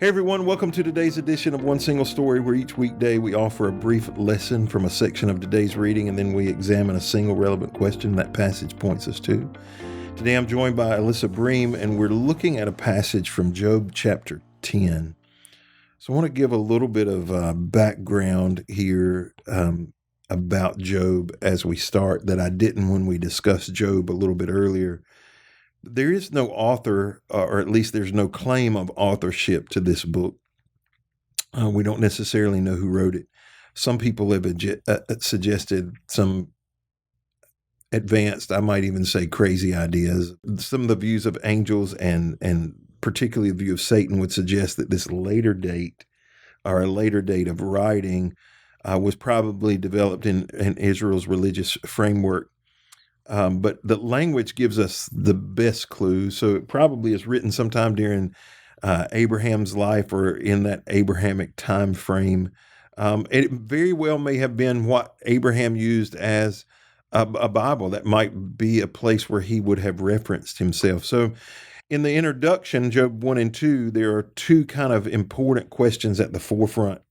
Hey everyone, welcome to today's edition of One Single Story, where each weekday we offer a brief lesson from a section of today's reading, and then we examine a single relevant question that passage points us to. Today I'm joined by Alyssa Bream, and we're looking at a passage from Job chapter 10. So I want to give a little bit of background here about Job as we start that I didn't when we discussed Job a little bit earlier. There is no author, or at least there's no claim of authorship to this book. We don't necessarily know who wrote it. Some people have suggested some advanced, I might even say crazy ideas. Some of the views of angels and particularly the view of Satan would suggest that this later date, or a later date of writing, was probably developed in Israel's religious framework. But the language gives us the best clue. So it probably is written sometime during Abraham's life or in that Abrahamic time frame. It very well may have been what Abraham used as a Bible. That might be a place where he would have referenced himself. So in the introduction, Job 1 and 2, there are two kind of important questions at the forefront.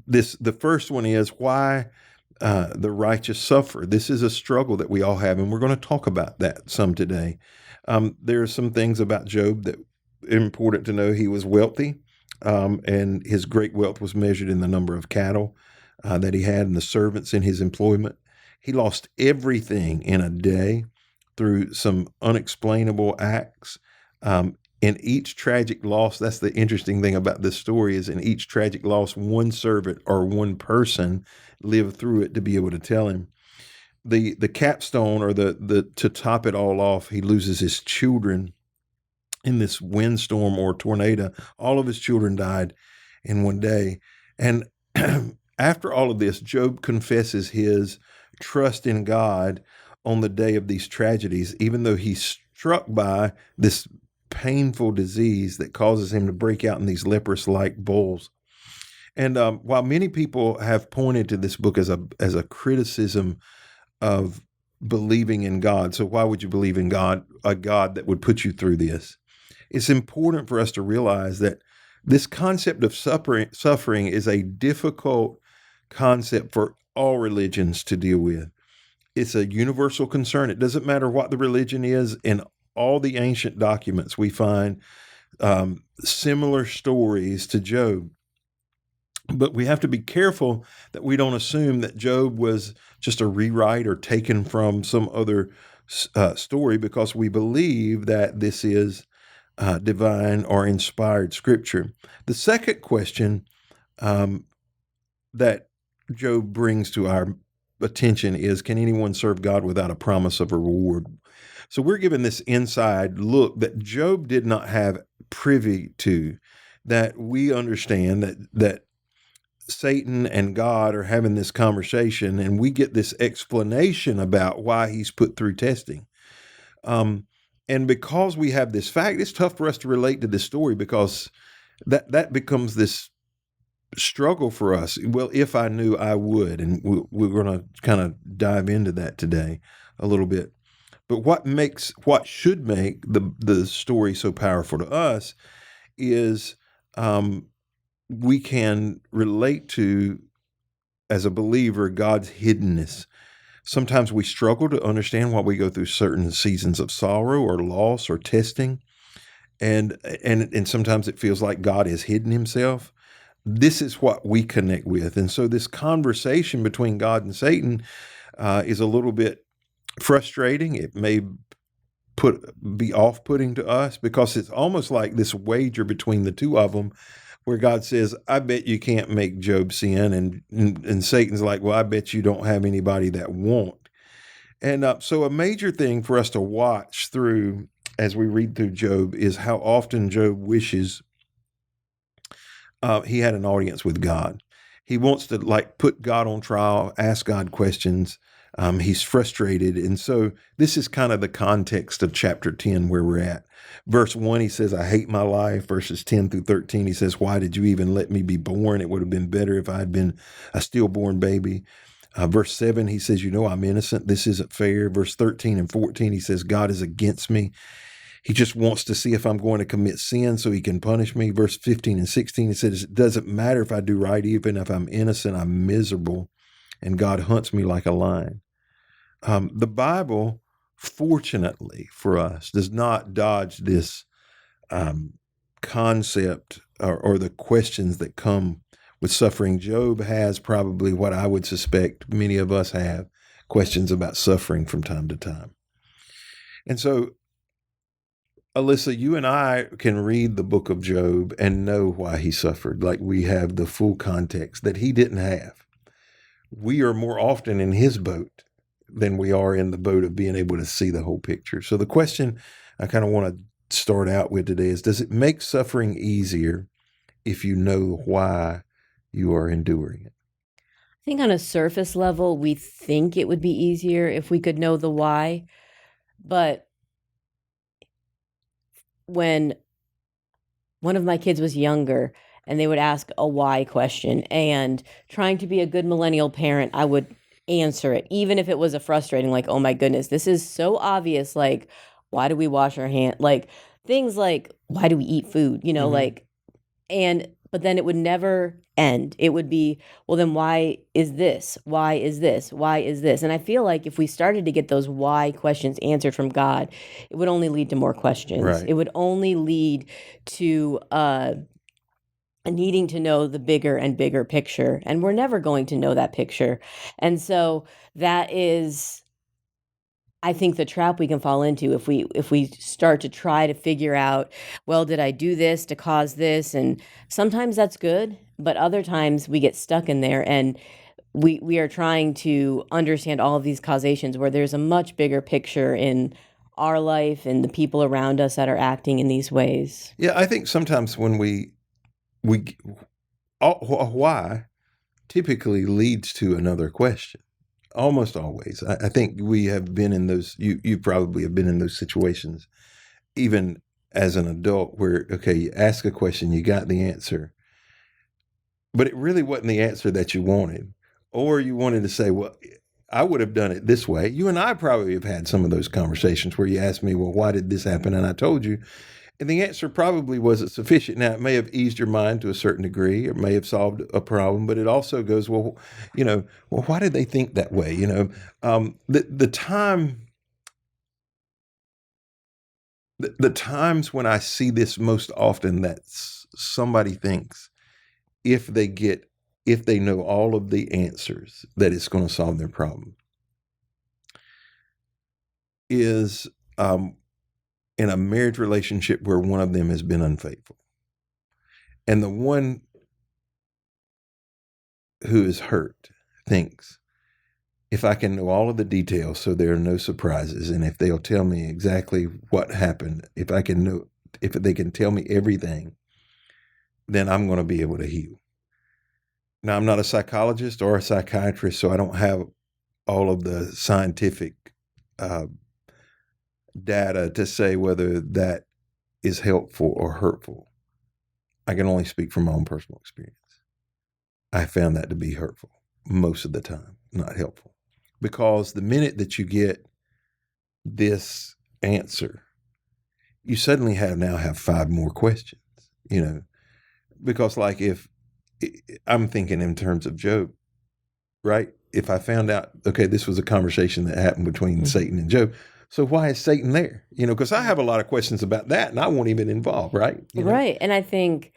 The first one is why the righteous suffer. This is a struggle that we all have, and we're going to talk about that some today. There are some things about Job that are important to know. He was wealthy, and his great wealth was measured in the number of cattle that he had and the servants in his employment. He lost everything in a day through some unexplainable acts. In each tragic loss, that's the interesting thing about this story, is in each tragic loss, one servant or one person lived through it to be able to tell him. The capstone, or the to top it all off, he loses his children in this windstorm or tornado. All of his children died in one day. And after all of this, Job confesses his trust in God on the day of these tragedies, even though he's struck by this painful disease that causes him to break out in these leprous-like boils. And while many people have pointed to this book as a criticism of believing in God, so why would you believe in God, a God that would put you through this? It's important for us to realize that this concept of suffering is a difficult concept for all religions to deal with. It's a universal concern. It doesn't matter what the religion is. In all the ancient documents, we find similar stories to Job. But we have to be careful that we don't assume that Job was just a rewrite or taken from some other story, because we believe that this is divine or inspired scripture. The second question that Job brings to our attention is, can anyone serve God without a promise of a reward? So we're given this inside look that Job did not have privy to, that we understand that Satan and God are having this conversation, and we get this explanation about why he's put through testing. And because we have this fact, it's tough for us to relate to this story, because that becomes this struggle for us. Well, if I knew, I would. And we're going to kind of dive into that today a little bit. But what should make the story so powerful to us is we can relate to, as a believer, God's hiddenness. Sometimes we struggle to understand why we go through certain seasons of sorrow or loss or testing. And sometimes it feels like God has hidden himself. This is what we connect with. And so this conversation between God and Satan is a little bit frustrating. It may be off-putting to us, because it's almost like this wager between the two of them, where God says, I bet you can't make Job sin. And Satan's like, well, I bet you don't have anybody that won't. And so a major thing for us to watch through as we read through Job is how often Job wishes he had an audience with God. He wants to put God on trial, ask God questions. He's frustrated. And so this is kind of the context of chapter 10 where we're at. Verse 1, he says, I hate my life. Verses 10 through 13, he says, why did you even let me be born? It would have been better if I had been a stillborn baby. Verse 7, he says, I'm innocent. This isn't fair. Verse 13 and 14, he says, God is against me. He just wants to see if I'm going to commit sin so he can punish me. Verse 15 and 16, it says, it doesn't matter if I do right, even if I'm innocent, I'm miserable, and God hunts me like a lion. The Bible, fortunately for us, does not dodge this concept or the questions that come with suffering. Job has probably what I would suspect many of us have, questions about suffering from time to time. And so, Alyssa, you and I can read the book of Job and know why he suffered. Like, we have the full context that he didn't have. We are more often in his boat than we are in the boat of being able to see the whole picture. So the question I kind of want to start out with today is, does it make suffering easier if you know why you are enduring it? I think on a surface level, we think it would be easier if we could know the why. But when one of my kids was younger and they would ask a why question, and trying to be a good millennial parent, I would answer it, even if it was a frustrating, like, oh my goodness, this is so obvious. Like, why do we wash our hands? Like, things like, why do we eat food? Like, but then it would never end. It would be, well, then why is this? Why is this? Why is this? And I feel like if we started to get those why questions answered from God, it would only lead to more questions. Right. It would only lead to needing to know the bigger and bigger picture. And we're never going to know that picture. And so that is, I think, the trap we can fall into if we start to try to figure out, well, did I do this to cause this? And sometimes that's good, but other times we get stuck in there, and we are trying to understand all of these causations where there's a much bigger picture in our life and the people around us that are acting in these ways. Yeah, I think sometimes when we why typically leads to another question. Almost always. I think we have been in those, you probably have been in those situations, even as an adult, where, okay, you ask a question, you got the answer, but it really wasn't the answer that you wanted. Or you wanted to say, well, I would have done it this way. You and I probably have had some of those conversations where you asked me, well, why did this happen? And I told you, and the answer probably wasn't sufficient. Now, it may have eased your mind to a certain degree, or may have solved a problem, but it also goes, well, well, why did they think that way? The times when I see this most often, that somebody thinks if they know all of the answers, that it's going to solve their problem, is in a marriage relationship where one of them has been unfaithful. And the one who is hurt thinks, if I can know all of the details so there are no surprises, and if they'll tell me exactly what happened, if they can tell me everything, then I'm going to be able to heal. Now, I'm not a psychologist or a psychiatrist, so I don't have all of the scientific data to say whether that is helpful or hurtful. I can only speak from my own personal experience. I found that to be hurtful most of the time, not helpful. Because the minute that you get this answer, you suddenly have 5 more questions, because like, if I'm thinking in terms of Job, right? If I found out, okay, this was a conversation that happened between Satan and Job, so why is Satan there? Because I have a lot of questions about that, and I won't even involve, right? Right. And I think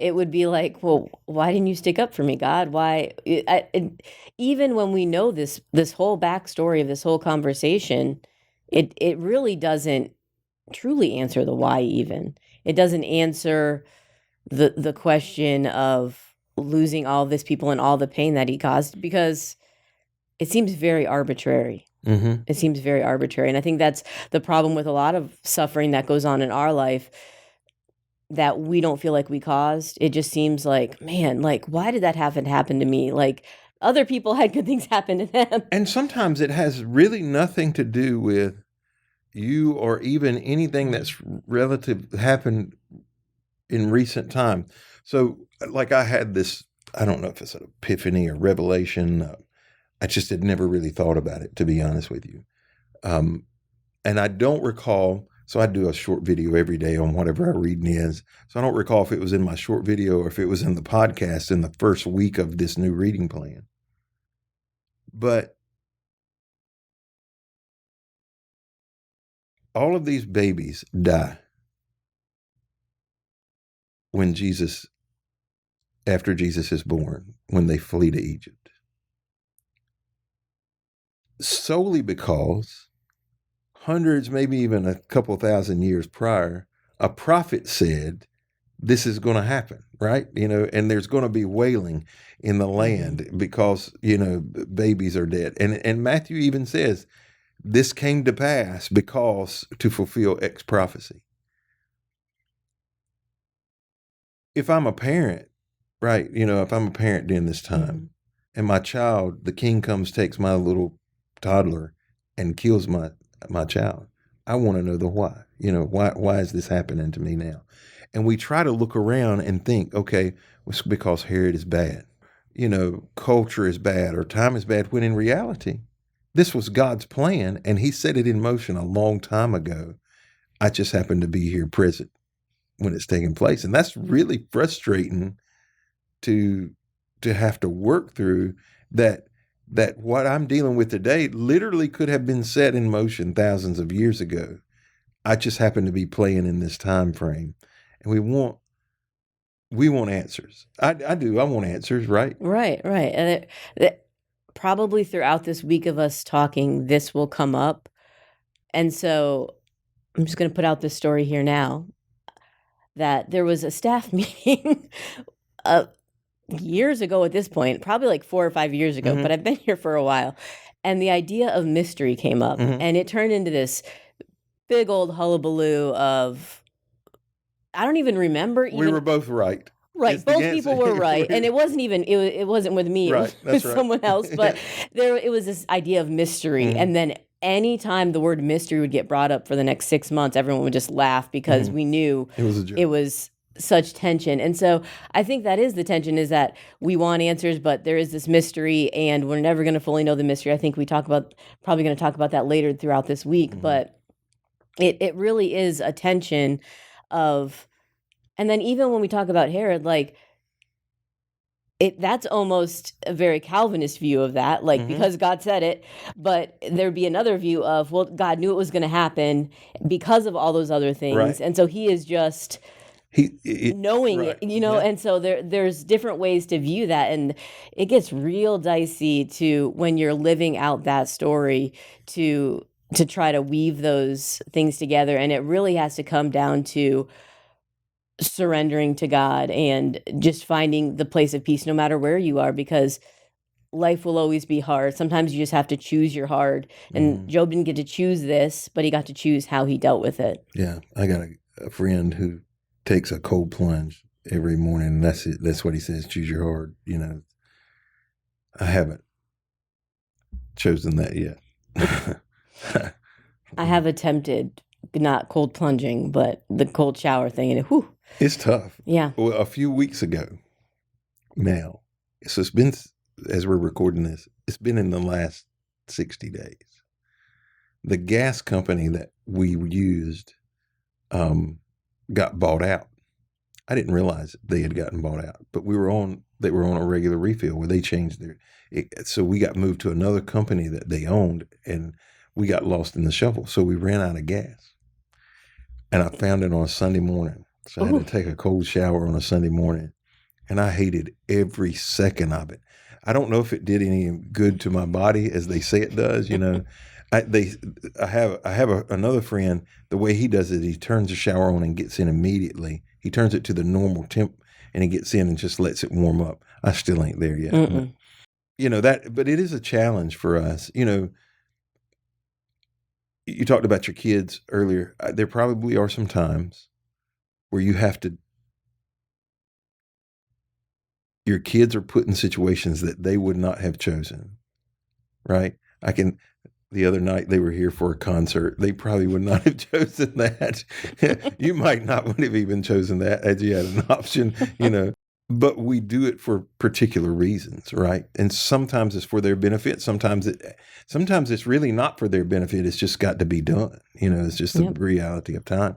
it would be like, well, why didn't you stick up for me, God? Why? Even when we know this whole backstory of this whole conversation, it really doesn't truly answer the why. Even it doesn't answer the question of losing all this people and all the pain that he caused, because it seems very arbitrary. Mm-hmm. It seems very arbitrary, and I think that's the problem with a lot of suffering that goes on in our life that we don't feel like we caused. It just seems like, man, like, why did that happen to me? Like, other people had good things happen to them. And sometimes it has really nothing to do with you, or even anything that's relative happened in recent time. So, like, I had this, I don't know if it's an epiphany or revelation. I just had never really thought about it, to be honest with you. And I don't recall So I do a short video every day on whatever our reading is. So I don't recall if it was in my short video or if it was in the podcast in the first week of this new reading plan. But all of these babies die after Jesus is born, when they flee to Egypt. Solely because hundreds, maybe even a couple thousand years prior, a prophet said, this is going to happen, right? And there's going to be wailing in the land because, babies are dead. And Matthew even says, this came to pass because to fulfill X prophecy. If I'm a parent, right, if I'm a parent during this time and my child, the king comes, takes my little toddler and kills my child, I want to know the why. Why is this happening to me now? And we try to look around and think, okay, it's because Herod is bad. Culture is bad or time is bad, when in reality, this was God's plan and he set it in motion a long time ago. I just happen to be here present when it's taking place. And that's really frustrating to have to work through, that what I'm dealing with today literally could have been set in motion thousands of years ago. I just happen to be playing in this time frame. And we want answers. I do. I want answers, right? Right. And probably throughout this week of us talking, this will come up. And so I'm just going to put out this story here now, that there was a staff meeting years ago at this point, probably like 4 or 5 years ago, but I've been here for a while. And the idea of mystery came up, and it turned into this big old hullabaloo of, I don't even remember. We were both right. Right. Both people were right. And it wasn't even, it wasn't with me, right. It was with someone else. But it was this idea of mystery. And then anytime the word mystery would get brought up for the next 6 months, everyone would just laugh because we knew it was a joke. It was such tension. And so I think that is the tension, is that we want answers, but there is this mystery and we're never going to fully know the mystery. I think probably going to talk about that later throughout this week, but it really is a tension of, and then even when we talk about Herod, like, that's almost a very Calvinist view of that, like, because God said it. But there'd be another view of, well, God knew it was going to happen because of all those other things. Right. And so he is just knowing right. it, and so there's different ways to view that. And it gets real dicey to, when you're living out that story, to try to weave those things together. And it really has to come down to surrendering to God and just finding the place of peace no matter where you are, because life will always be hard. Sometimes you just have to choose your hard. And Job didn't get to choose this, but he got to choose how he dealt with it. Yeah. I got a friend who takes a cold plunge every morning, and that's it. That's what he says, choose your hard. I haven't chosen that yet. I have attempted not cold plunging, but the cold shower thing, and it's tough. Yeah. Well, a few weeks ago now, so it's been, as we're recording this, it's been in the last 60 days. The gas company that we used got bought out. I didn't realize they had gotten bought out, but they were on a regular refill where they changed so we got moved to another company that they owned, and we got lost in the shuffle. So we ran out of gas, and I found it on a Sunday morning. So I had to take a cold shower on a Sunday morning, and I hated every second of it. I don't know if it did any good to my body as they say it does. I have another friend. The way he does it, he turns the shower on and gets in immediately. He turns it to the normal temp, and he gets in and just lets it warm up. I still ain't there yet. But it is a challenge for us. You talked about your kids earlier. There probably are some times where your kids are put in situations that they would not have chosen, right? The other night they were here for a concert. They probably would not have chosen that. You might not would have even chosen that as you had an option, but we do it for particular reasons, right? And sometimes it's for their benefit. Sometimes it's really not for their benefit. It's just got to be done. It's just the Yep. reality of time.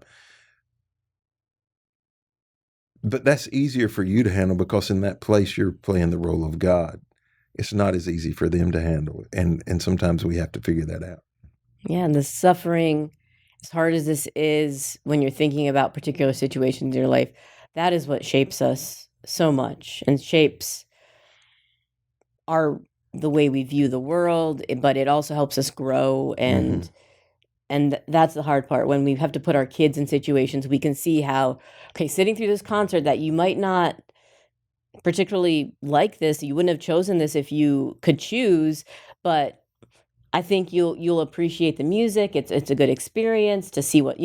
But that's easier for you to handle because in that place you're playing the role of God. It's not as easy for them to handle, and sometimes we have to figure that out. Yeah, and the suffering, as hard as this is, when you're thinking about particular situations in your life, that is what shapes us so much and shapes the way we view the world, but it also helps us grow. Mm-hmm. And that's the hard part. When we have to put our kids in situations, we can see how, okay, sitting through this concert that you might not particularly like this, you wouldn't have chosen this if you could choose, but I think you'll appreciate the music. It's a good experience to see what.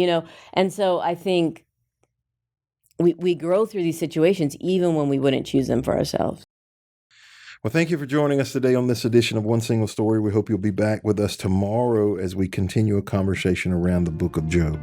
And so I think we grow through these situations even when we wouldn't choose them for ourselves. Well, thank you for joining us today on this edition of One Single Story. We hope you'll be back with us tomorrow as we continue a conversation around the book of Job.